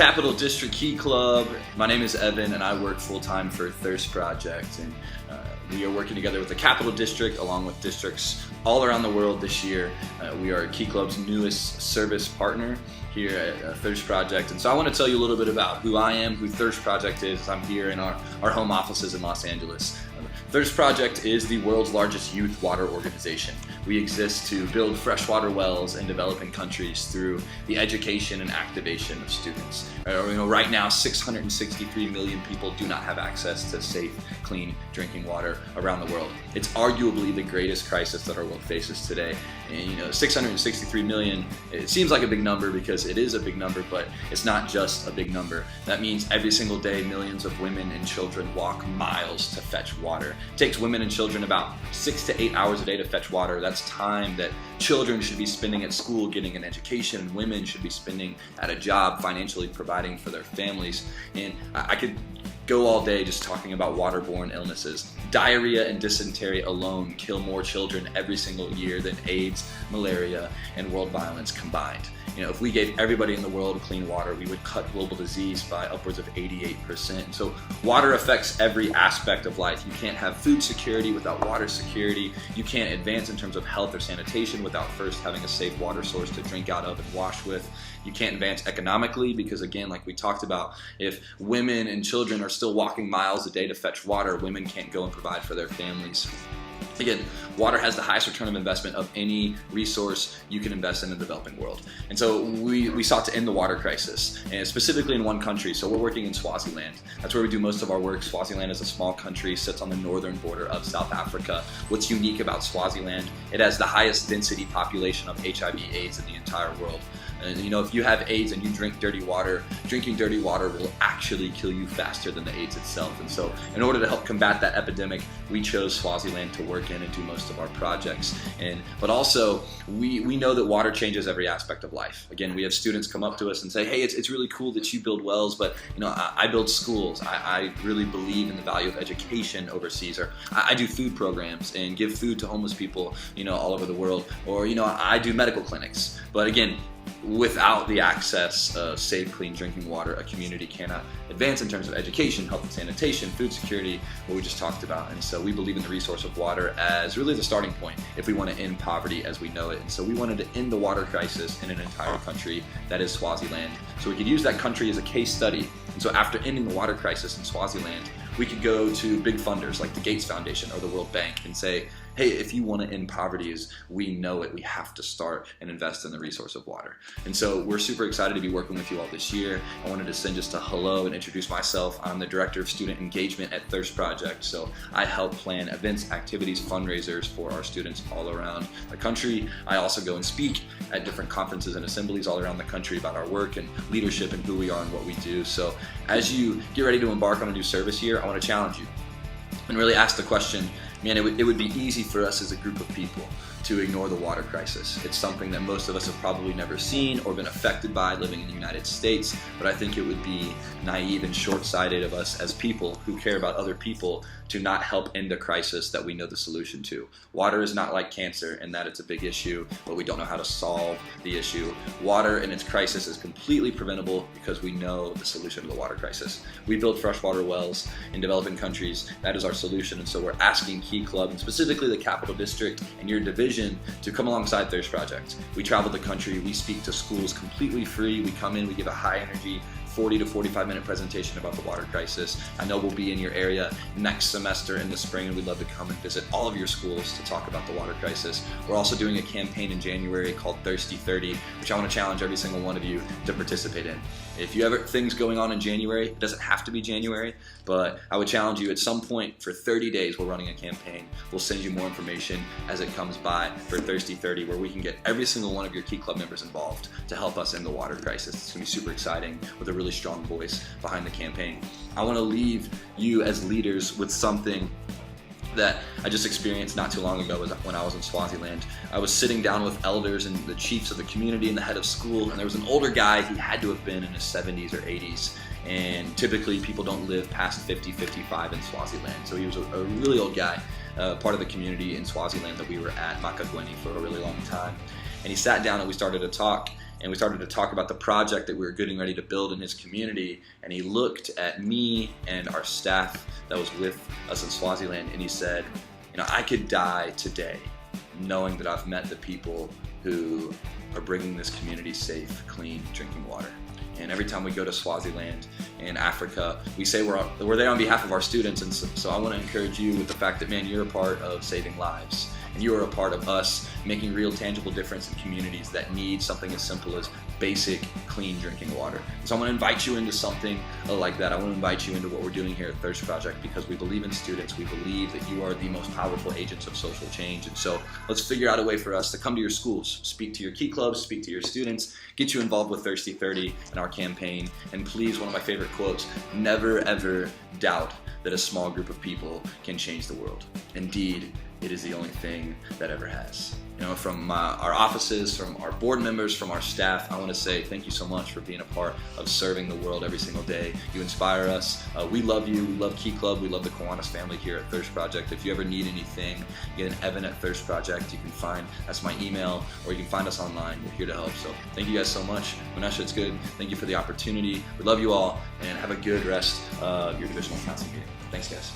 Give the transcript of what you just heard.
Capital District Key Club. My name is Evan and I work full-time for Thirst Project, and we are working together with the Capital District along with districts all around the world this year. We are Key Club's newest service partner here at Thirst Project, and so I want to tell you a little bit about who I am, who Thirst Project is. I'm here in our home offices in Los Angeles. Thirst Project is the world's largest youth water organization. We exist to build freshwater wells in developing countries through the education and activation of students. Right now, 663 million people do not have access to safe, clean drinking water around the world. It's arguably the greatest crisis that our world faces today. And 663 million, it seems like a big number because it is a big number, but it's not just a big number. That means every single day, millions of women and children walk miles to fetch water. It takes women and children about 6 to 8 hours a day to fetch water. That's time that children should be spending at school getting an education, and women should be spending at a job financially providing for their families. And I could go all day just talking about waterborne illnesses. Diarrhea and dysentery alone kill more children every single year than AIDS, malaria, and world violence combined. If we gave everybody in the world clean water, we would cut global disease by upwards of 88%. So water affects every aspect of life. You can't have food security without water security. You can't advance in terms of health or sanitation without first having a safe water source to drink out of and wash with. You can't advance economically because, again, like we talked about, if women and children are still walking miles a day to fetch water, women can't go and provide for their families. Again, water has the highest return of investment of any resource you can invest in the developing world. And so we sought to end the water crisis, and specifically in one country. So we're working in Swaziland. That's where we do most of our work. Swaziland is a small country, sits on the northern border of South Africa. What's unique about Swaziland, it has the highest density population of HIV/AIDS in the entire world. And if you have AIDS and you drink dirty water, drinking dirty water will actually kill you faster than the AIDS itself. And so in order to help combat that epidemic, we chose Swaziland to work in and do most of our projects. But also, we know that water changes every aspect of life. Again, we have students come up to us and say, hey, it's really cool that you build wells, but I build schools. I really believe in the value of education overseas. Or I do food programs and give food to homeless people all over the world. Or I do medical clinics. But again, without the access of safe, clean drinking water, a community cannot advance in terms of education, health and sanitation, food security, what we just talked about. And so we believe in the resource of water as really the starting point if we want to end poverty as we know it. And so we wanted to end the water crisis in an entire country that is Swaziland. So we could use that country as a case study. And so after ending the water crisis in Swaziland, we could go to big funders like the Gates Foundation or the World Bank and say, hey, if you want to end poverty as we know it, we have to start and invest in the resource of water. And so we're super excited to be working with you all this year. I wanted to send just a hello and introduce myself. I'm the Director of Student Engagement at Thirst Project. So I help plan events, activities, fundraisers for our students all around the country. I also go and speak at different conferences and assemblies all around the country about our work and leadership and who we are and what we do. So as you get ready to embark on a new service year, I want to challenge you and really ask the question, man, it would be easy for us as a group of people to ignore the water crisis. It's something that most of us have probably never seen or been affected by living in the United States, but I think it would be naive and short-sighted of us as people who care about other people to not help end a crisis that we know the solution to. Water is not like cancer in that it's a big issue, but we don't know how to solve the issue. Water and its crisis is completely preventable because we know the solution to the water crisis. We build freshwater wells in developing countries. That is our solution, and so we're asking Key Club, and specifically the Capital District and your division, to come alongside Thirst Project. We travel the country, we speak to schools completely free, we come in, we give a high energy 40 to 45 minute presentation about the water crisis. I know we'll be in your area next semester in the spring, and we'd love to come and visit all of your schools to talk about the water crisis. We're also doing a campaign in January called Thirsty 30, which I want to challenge every single one of you to participate in. If you have things going on in January, it doesn't have to be January, but I would challenge you at some point for 30 days we're running a campaign. We'll send you more information as it comes by for Thirsty 30, where we can get every single one of your Key Club members involved to help us end the water crisis. It's going to be super exciting with a really strong voice behind the campaign. I want to leave you as leaders with something that I just experienced not too long ago when I was in Swaziland. I was sitting down with elders and the chiefs of the community and the head of school, and there was an older guy. He had to have been in his 70s or 80s, and typically people don't live past 50, 55 in Swaziland. So he was a really old guy, part of the community in Swaziland that we were at, Makagweni, for a really long time. And he sat down and we started to talk, and we started to talk about the project that we were getting ready to build in his community, and he looked at me and our staff that was with us in Swaziland, and he said, I could die today knowing that I've met the people who are bringing this community safe, clean drinking water. And every time we go to Swaziland in Africa, we say we're there on behalf of our students. And so I want to encourage you with the fact that, man, you're a part of saving lives. And you are a part of us making real tangible difference in communities that need something as simple as basic clean drinking water. So I want to invite you into something like that. I want to invite you into what we're doing here at Thirst Project, because we believe in students. We believe that you are the most powerful agents of social change. And so let's figure out a way for us to come to your schools, speak to your key clubs, speak to your students, get you involved with Thirsty 30 and our campaign. And please, one of my favorite quotes, never ever doubt that a small group of people can change the world. Indeed, it is the only thing that ever has. From our offices, from our board members, from our staff, I want to say thank you so much for being a part of serving the world every single day. You inspire us. We love you. We love Key Club. We love the Kiwanis family here at Thirst Project. If you ever need anything, get an Evan at Thirst Project. You can find, that's my email, or you can find us online. We're here to help. So thank you guys so much. Manesha, it's good. Thank you for the opportunity. We love you all, and have a good rest of your divisional council meeting. Thanks, guys.